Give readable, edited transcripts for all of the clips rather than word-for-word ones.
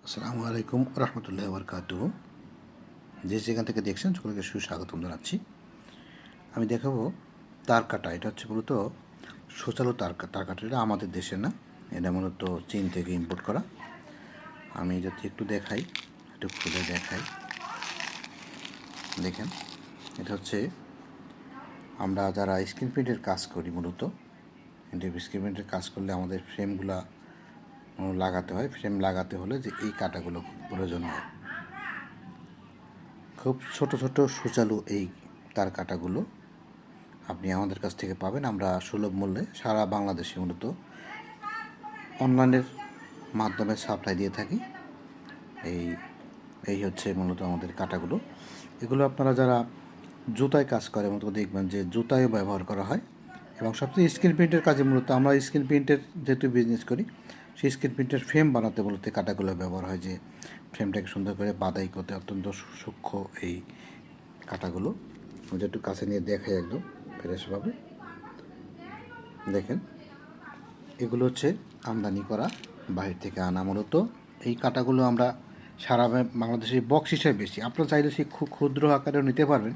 আসসালামু আলাইকুম রহমতুল্লাহ বরকাতুহ। যে যেখান থেকে দেখছেন সকলকে সুস্বাগতম জানাচ্ছি। আমি দেখাবো তার কাটা। এটা হচ্ছে মূলত সূচালো তার কাটা। এটা আমাদের দেশে না, এটা মূলত চীন থেকে ইম্পোর্ট করা। আমি যদি একটু দেখাই, একটু খুলে দেখাই, দেখেন এটা হচ্ছে আমরা যারা স্ক্রিন প্রিন্টের কাজ করি, মূলত স্ক্রিন প্রিন্টের কাজ করলে আমাদের ফ্রেমগুলা লাগাতে হয়। ফ্রেম লাগাতে হলে যে এই কাটাগুলো প্রয়োজন হয়। খুব ছোট ছোট সুচালু এই তার কাটাগুলো আপনি আমাদের কাছ থেকে পাবেন। আমরা সুলভ মূল্যে সারা বাংলাদেশে মূলত অনলাইনের মাধ্যমে সাপ্লাই দিয়ে থাকি। এই হচ্ছে মূলত আমাদের কাটাগুলো। এগুলো আপনারা যারা জুতায় কাজ করে মূলত দেখবেন যে জুতায়ও ব্যবহার করা হয়। এবং সবচেয়ে স্ক্রিন প্রিন্টের কাজে মূলত আমরা স্ক্রিন প্রিন্টের যেহেতু বিজনেস করি, সেই স্ক্রিন প্রিন্টের ফ্রেম বানাতে মূলত কাটাগুলো ব্যবহার হয়, যে ফ্রেমটাকে সুন্দর করে বাদাই করতে অত্যন্ত সূক্ষ্ম এই কাটাগুলো। আমি একটু কাছে নিয়ে দেখাই একদম ফ্রেশভাবে। দেখেন এগুলো হচ্ছে আমদানি করা, বাইরে থেকে আনা। মূলত এই কাটাগুলো আমরা সারা বাংলাদেশে বক্স হিসেবে বেশি। আপনারা চাইলে সেই খুব ক্ষুদ্র আকারেও নিতে পারবেন,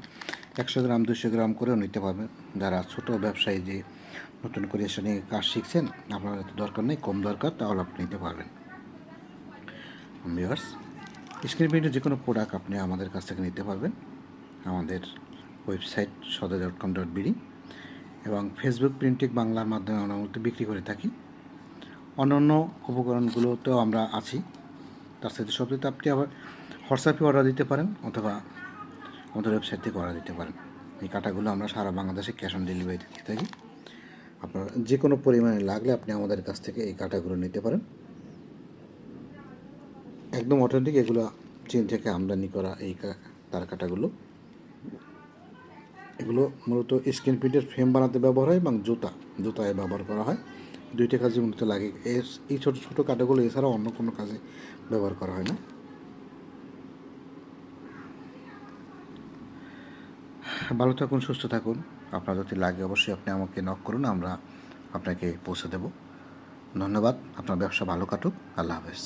100 গ্রাম 200 গ্রাম করেও নিতে পারবেন। যারা ছোট ব্যবসায়ী যে নতুন করে এসে নিয়ে কাজ শিখছেন, আপনার এত দরকার নেই, কম দরকার, তাহলে আপনি নিতে পারবেন। ভিউয়ার্স, স্ক্রিন প্রিন্টের যে কোনো প্রোডাক্ট আপনি আমাদের কাছ থেকে নিতে পারবেন। আমাদের ওয়েবসাইট সদা.com.bd এবং ফেসবুক প্রিন্টিং বাংলার মাধ্যমে আমরা মূলত বিক্রি করে থাকি। অন্যান্য উপকরণগুলোতেও আমরা আছি। তার সাথে সবচেয়ে আপনি আবার হোয়াটসঅ্যাপে অর্ডার দিতে পারেন, অথবা আমাদের ওয়েবসাইট থেকে অর্ডার দিতে পারেন। এই কাটাগুলো আমরা সারা বাংলাদেশে ক্যাশ অন ডেলিভারি দিয়ে থাকি। আপনার যে কোনো পরিমাণে লাগলে আপনি আমাদের কাছ থেকে এই কাটাগুলো নিতে পারেন। একদম অথেন্টিক, এগুলো চীন থেকে আমদানি করা এই তার কাটাগুলো। এগুলো মূলত স্ক্রিন প্রিন্টের ফ্রেম বানাতে ব্যবহার হয় এবং জুতায় ব্যবহার করা হয়। দুইটা কাজে মূলত লাগে। এই ছোটো ছোটো কাটাগুলো এছাড়া অন্য কোনো কাজে ব্যবহার করা হয় না। ভালো থাকুন, সুস্থ থাকুন। আপনার যদি লাগে অবশ্যই আপনি আমাকে নক করুন, আমরা আপনাকে পৌঁছে দেব। ধন্যবাদ। আপনার ব্যবসা ভালো কাটুক। আল্লাহ হাফেজ।